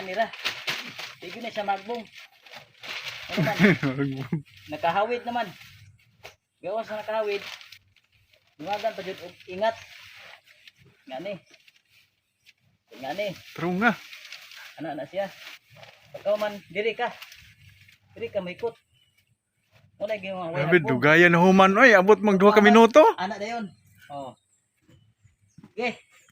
nila. Tigyo na siya magbong. Ano man? Nakahawid naman. Gawas na nakahawid. Dumagan pa jud og ingat. Ngani. Ngani. True nga. Ana na siya. Pagka man diri ka. Diri ka maikot. Wala gyud mga Grabe, dugayan na human. Oy, abot mag 2 ka minuto. Ana dayon. Oh. Okay.